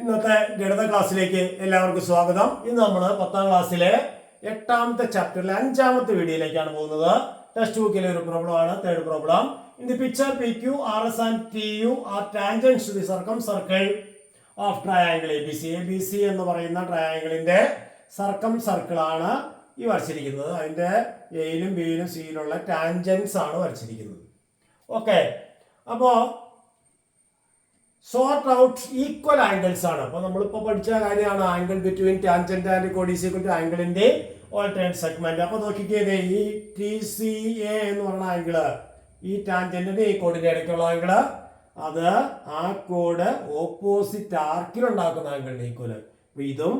ഇന്നത്തെ ഗണിത ക്ലാസ്സിലേക്ക് എല്ലാവർക്കും സ്വാഗതം. ഇന്ന് നമ്മൾ 10ാം ക്ലാസ്സിലെ 8ാമത്തെ ചാപ്റ്ററിലെ 5ാമത്തെ വീഡിയോയിലേക്കാണ് പോകുന്നത്. ടെക്സ്റ്റ് ബുക്കിലെ ഒരു പ്രോബ്ലം ആണ്. Third problem. In the picture PQ, RS and TU are tangents to the circumcircle of triangle ABC. ABC എന്ന് പറയുന്ന ട്രയാങ്കിളിന്റെ സർക്കം സർക്കിൾ ആണ് ഈ വരച്ചിരിക്കുന്നത്. അതിന്റെ എയിലും ബിയിലും സിയിലുള്ള ടാൻജൻസ് ആണ് വരച്ചിരിക്കുന്നത്. ഓക്കെ, അപ്പോ സോർട്ട് ഔട്ട് ഈക്വൽ ആംഗിൾസ് ആണ്. അപ്പൊ നമ്മളിപ്പോ പഠിച്ച കാര്യമാണ് ആംഗിൾ ബിറ്റ്വീൻ ടാൻജന്റ് ആൻഡ് കോഡ് ഈസ് ഈക്വൽ ടു ആംഗിളിന്റെ ഓൾട്ടർനേറ്റ് സെഗ്മെന്റ്. അപ്പൊ നോക്കിക്കേ, ഈ TCA എന്ന് പറഞ്ഞ ആംഗിള്, ഈ ടാൻജന്റിന്റെ ഈ കോഡിന്റെ ഇടയ്ക്കുള്ള ആംഗിള്, അത് ആ കോഡ് ഓപ്പോസിറ്റ് ആർക്കിൽ ഉണ്ടാക്കുന്ന ആംഗിളിന്റെ ഈക്വല്. അപ്പൊ ഇതും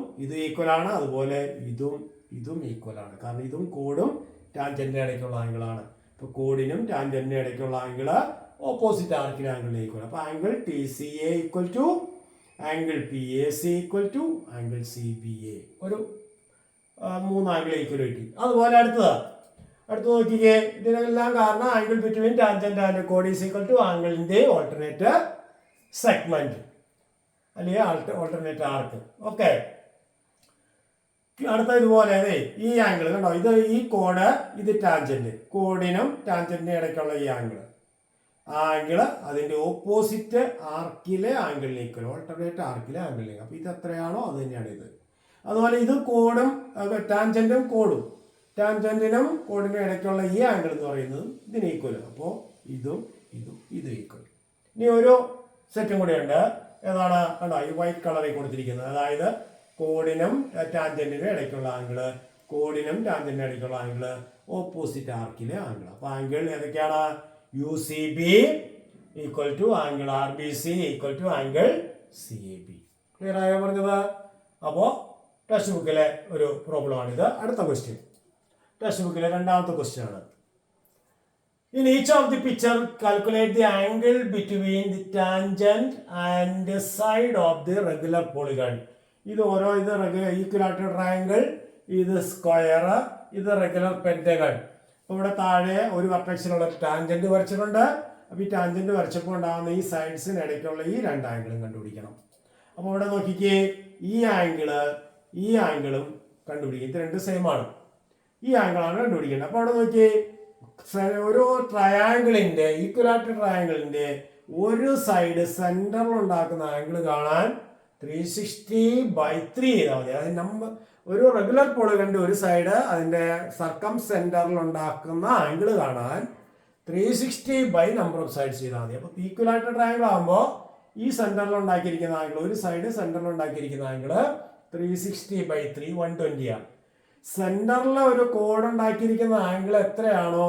ഈക്വൽ ആണ്, അതുപോലെ ഇതും ഈക്വൽ ആണ്. കാരണം ഇതും കോഡും ടാൻജന്റിന്റെ ഇടയ്ക്കുള്ള ആംഗിളാണ്. ഇപ്പൊ കോഡിനും ടാൻജന്റിന്റെ ഇടയ്ക്കുള്ള ആംഗിള് ഓപ്പോസിറ്റ് ആർക്കിന് ആംഗിൾ ഈക്വൽ. അപ്പൊ angle TCA equal to angle PAC equal to angle CBA. ഒരു 3 ആംഗിൾ ഈക്വലിറ്റി. അതുപോലെ അടുത്ത് നോക്കിക്കേ, ഇതിനെല്ലാം കാരണം ആംഗിൾ ബിറ്റ്വീൻ ടാൻജന്റ് ആൻഡ് കോഡ് ഈസ് ഈക്വൽ ടു ആംഗിളിന്റെ ഓൾട്ടർനേറ്റ് സെഗ്മെന്റ് അല്ലെങ്കിൽ ഓൾട്ടർനേറ്റ് ആർക്ക്. ഓക്കെ, അടുത്ത ഇതുപോലെ ഈ ആംഗിൾ കണ്ടോ, ഈ കോഡ്, ഇത് ടാൻജന്റ്, കോഡിനും ടാൻജന്റിനും ഇടയ്ക്കുള്ള ഈ ആംഗിള്, ആംഗിള് അതിന്റെ ഓപ്പോസിറ്റ് ആർക്കിലെ ആംഗിളിന് ഈക്വൽ, ഓൾട്ടർനേറ്റ് ആർക്കിലെ ആംഗിളിന്. അപ്പൊ ഇത് എത്രയാണോ അത് തന്നെയാണ് ഇത്. അതുപോലെ ഇത് കോഡും ടാൻജന്റും ടാൻജന്റിനും കോഡിനും ഇടയ്ക്കുള്ള ഈ ആംഗിൾ എന്ന് പറയുന്നത് ഇതിന് ഈക്വൽ. അപ്പോൾ ഇതും ഈക്വൽ. ഇനി ഒരു സെറ്റും കൂടെ ഉണ്ട്. ഏതാണ്? കണ്ടോ, ഈ വൈറ്റ് കളറിൽ കൊടുത്തിരിക്കുന്നത്. അതായത് കോഡിനും ടാൻജന്റിനും ഇടയ്ക്കുള്ള ആംഗിള്, കോഡിനും ടാൻജന്റിനും ഇടയ്ക്കുള്ള ആംഗിള്, ഓപ്പോസിറ്റ് ആർക്കിലെ ആംഗിൾ. അപ്പൊ ആംഗിൾ ഏതൊക്കെയാണ്? UCB equal to angle RBC equal to angle CAB. Clear ആയോ പറഞ്ഞത്? അപ്പോ ടെക്സ്റ്റ് ബുക്കിലെ ഒരു പ്രോബ്ലം ആണിത്. അടുത്ത ക്വസ്റ്റ്യൻ, ടെക്സ്റ്റ് ബുക്കിലെ 2ാമത്തെ ക്വസ്റ്റ്യൻ ആണ്. In each of the picture, calculate the angle between the tangent and the side of the regular polygon. ഇത് ഈക്വലാറ്റർ ട്രയാങ്കിൾ, ഇത് സ്ക്വയർ, ഇത് റെഗുലർ പെന്റഗൺ. ഇവിടെ താഴെ ഒരു വെർട്ടെക്സിലുള്ള ടാൻജന്റ് വരച്ചിട്ടുണ്ട്. അപ്പൊ ഈ ടാൻജന്റ് വരച്ചപ്പോൾ ഉണ്ടാകുന്ന ഈ സൈഡ്സിന് ഇടയ്ക്കുള്ള ഈ 2 ആംഗിളും കണ്ടുപിടിക്കണം. അപ്പൊ ഇവിടെ നോക്കിക്കേ, ഈ ആംഗിളും കണ്ടുപിടിക്കും. ഇത് 2 സെയിം ആണ്. ഈ ആംഗിളാണ് കണ്ടുപിടിക്കേണ്ടത്. അപ്പൊ അവിടെ നോക്കിയേ, ഒരു ട്രയാങ്കിളിന്റെ, ഈക്വലാറ്റർ ട്രയാങ്കിളിന്റെ ഒരു സൈഡ് സെന്ററിൽ ഉണ്ടാക്കുന്ന ആംഗിൾ കാണാൻ 360/3 ചെയ്താൽ മതി. അതായത് ഒരു റെഗുലർ പോളിഗണിന്റെ ഒരു സൈഡ് അതിന്റെ സർക്കം സെന്ററിൽ ഉണ്ടാക്കുന്ന ആംഗിൾ കാണാൻ 360 നമ്പർ ഓഫ് സൈഡ്സ് ചെയ്താൽ മതി. അപ്പൊ ഈക്വലാറ്റർ ട്രയാങ്കിൾ ആകുമ്പോൾ ഈ സെന്ററിൽ ഉണ്ടാക്കിയിരിക്കുന്ന ആംഗിൾ, ഒരു സൈഡ് സെന്ററിൽ ഉണ്ടാക്കിയിരിക്കുന്ന ആംഗിൾ 360/3 120 ആണ്. സെന്ററിൽ ഒരു കോഡ് ഉണ്ടാക്കിയിരിക്കുന്ന ആംഗിൾ എത്രയാണോ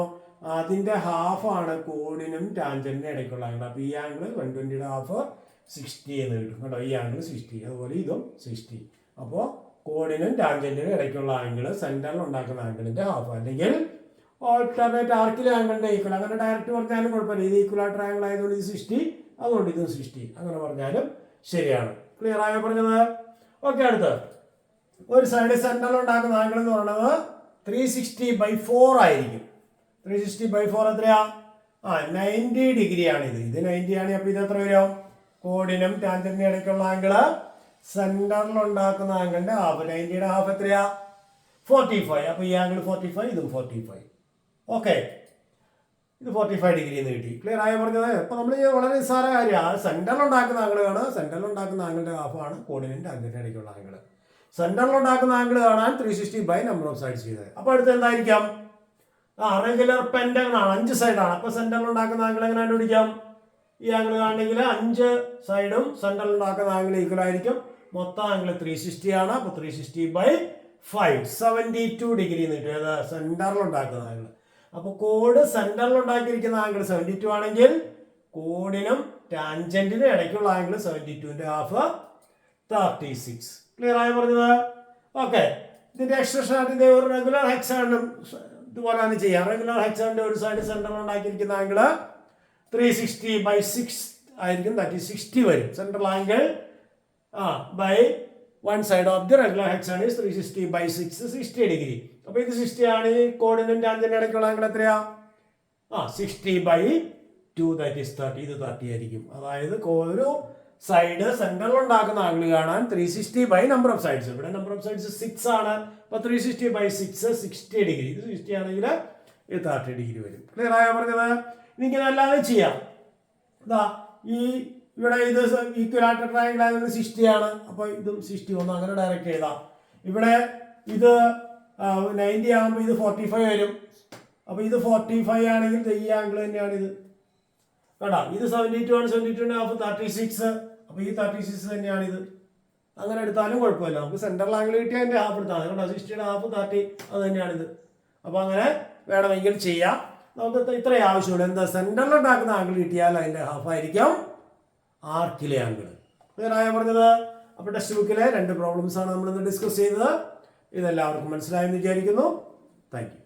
അതിന്റെ ഹാഫ് ആണ് കോഡിനും ടാൻജന്റിനും ഇടയ്ക്കുള്ള ആംഗിൾ. അപ്പൊ ഈ ആംഗിൾ 120യുടെ ഹാഫ് 60 എന്ന് കിട്ടും. കേട്ടോ, ഈ ആംഗിൾ 60, അതുപോലെ ഇതും 60. അപ്പോൾ കോഡിനും ടാൻജന്റിനും ഇടയ്ക്കുള്ള ആംഗിൾ സെന്ററിൽ ഉണ്ടാക്കുന്ന ആംഗിളിന്റെ ഹാഫ്, അല്ലെങ്കിൽ ഓൾട്ടർനേറ്റ് ആർക്കിലെ ആംഗിളിന്റെ ഈക്വൽ. അങ്ങനെ ഡയറക്റ്റ് പറഞ്ഞാലും കുഴപ്പമില്ല. ഇത് ഈക്വലാറ്റർ ആംഗിൾ ആയതുകൊണ്ട് ഇത് 60, അതുകൊണ്ട് ഇതും 60, അങ്ങനെ പറഞ്ഞാലും ശരിയാണ്. ക്ലിയർ ആയോ പറഞ്ഞത്? ഓക്കെ, അടുത്ത് ഒരു സൈഡ് സെന്ററിൽ ഉണ്ടാക്കുന്ന ആംഗിൾ എന്ന് പറയുന്നത് 360/4 ആയിരിക്കും. 360/4 എത്രയാ? 90 ഡിഗ്രി ആണ്. ഇത് 90 ആണ്. അപ്പൊ ഇത് എത്ര വരും? കോഡിനും ടാൻജന്റിനും ഇടയ്ക്കുള്ള ആംഗിള് സെന്ററിൽ ഉണ്ടാക്കുന്ന ആംഗിളിന്റെ ഹാഫ്, 90യുടെ ഹാഫ് എത്രയാ? 45. അപ്പൊ ഈ ആംഗിൾ 45, ഇതും 45. ഓക്കെ, ഇത് 45 ഡിഗ്രി എന്ന് കിട്ടി. ക്ലിയർ ആയോ പറഞ്ഞത്? അപ്പൊ നമ്മൾ വളരെ നിസ്സാര കാര്യമാണ്. സെന്ററിൽ ഉണ്ടാക്കുന്ന ആംഗിൾ കാണാൻ, സെന്ററിൽ ഉണ്ടാക്കുന്ന ആംഗിളിന്റെ ഹാഫ് ആണ് കോഡിനും ടാൻജന്റിനും ഇടയ്ക്കുള്ള ആംഗിൾ. സെന്ററിൽ ഉണ്ടാക്കുന്ന ആംഗിൾ കാണാൻ 360 നമ്പർ ഓഫ് സൈഡ്സ് ചെയ്തത്. അപ്പൊ അടുത്ത് എന്തായിരിക്കാം? റെഗുലർ പെന്റഗൺ ആണ്, 5 സൈഡാണ്. അപ്പൊ സെന്ററിൽ ഉണ്ടാക്കുന്ന ആംഗിൾ എങ്ങനെ കണ്ടുപിടിക്കാം? ഈ ആംഗിൾ കാണണമെങ്കിൽ 5 സൈഡും സെന്ററിൽ ഉണ്ടാക്കുന്ന ആംഗിൾ ഈക്വൽ ആയിരിക്കും. മൊത്തം ആംഗിൾ 360 ആണ്. അപ്പൊ 360/5 72 ഡിഗ്രി എന്ന് കിട്ടും. ഏത്? സെന്ററിൽ ഉണ്ടാക്കുന്ന ആംഗിൾ. അപ്പൊ കോഡ് സെന്ററിൽ ഉണ്ടാക്കിയിരിക്കുന്ന ആംഗിൾ 72 ആണെങ്കിൽ കോഡിനും ടാൻജന്റിനും ഇടയ്ക്കുള്ള ആംഗിൾ 72ന്റെ ഹാഫ് 36. ക്ലിയർ ആയി പറഞ്ഞത്? ഓക്കെ, ഇതിന്റെ എക്സ്പ്രഷൻ ആയിട്ട് ഒരു റെഗുലർ ഹെക്സാഗണും ഇതുപോലെയാണ് ചെയ്യാം. റെഗുലർ ഹെക്സാഗണിന്റെ ഒരു സൈഡ് സെന്ററിൽ ഉണ്ടാക്കിയിരിക്കുന്ന ആംഗിൾ 360/6 ആയിരിക്കും. ദാറ്റ് ഈസ് 60 വരും. Central angle by one side of the regular hexagon is 360/6, 60 degree. അപ്പൊ ഇത് 60 ആണ്. ഈ കോഡിനും ടാൻജന്റിനും ഇടയ്ക്കുള്ള ആംഗിൾ എത്രയാ? 60/2, ദാറ്റ് ഈസ് 30. ഇത് 30 ആയിരിക്കും. അതായത് ഒരു സൈഡ് സെന്ററിൽ ഉണ്ടാക്കുന്ന ആംഗിൾ കാണാൻ 360 ബൈ നമ്പർ ഓഫ് സൈഡ്സ്. ഇവിടെ നമ്പർ ഓഫ് സൈഡ്സ് 6 ആണ്. അപ്പോൾ 360 ബൈ 6 60 ഡിഗ്രി. ഇത് 60 ആണെങ്കിൽ ഇത് 30 ഡിഗ്രി വരും. ക്ലിയർ ആയോ പറഞ്ഞത്? ഇതിങ്ങനെ അല്ലാതെ ചെയ്യാം. ഇതാ ഈ ഇവിടെ ഇത് ഈക്വലാറ്റർ ട്രയാങ്കിൾ ആയതുകൊണ്ട് 60 ആണ്. അപ്പോൾ ഇതും 60 ഒന്ന് അങ്ങനെ ഡയറക്റ്റ് ചെയ്താം. ഇവിടെ ഇത് 90 ആകുമ്പോൾ ഇത് 45 വരും. അപ്പോൾ ഇത് 45 ആണെങ്കിൽ ഈ ആംഗിൾ തന്നെയാണ് ഇത്. കേട്ടോ, ഇത് 72 ആണ്. 72 ഹാഫ് 36. അപ്പോൾ ഈ 36 തന്നെയാണ് ഇത്. അങ്ങനെ എടുത്താലും കുഴപ്പമില്ല. നമുക്ക് സെൻട്രൽ ആംഗിൾ കിട്ടിയാൽ അതിൻ്റെ ഹാഫ് എടുത്താൽ മതി. കേട്ടോ, 60യുടെ ഹാഫ് 30 അത് തന്നെയാണിത്. അപ്പോൾ അങ്ങനെ വേണമെങ്കിൽ ചെയ്യാം. നമുക്ക് ഇത്രയും ആവശ്യമുള്ളൂ. എന്താ, സെൻട്രൽ ഉണ്ടാക്കുന്ന ആംഗിൾ കിട്ടിയാൽ അതിൻ്റെ ഹാഫ് ആയിരിക്കും ആർക്കിലെ ആംഗിൾ. ക്ലിയർ ആയോ പറഞ്ഞത്? അപ്പോൾ ടെക്സ്റ്റ് ബുക്കിലെ 2 പ്രോബ്ലംസ് ആണ് നമ്മൾ ഇന്ന് ഡിസ്കസ് ചെയ്തത്. ഇതെല്ലാവർക്കും മനസ്സിലായെന്ന് വിചാരിക്കുന്നു. Thank you.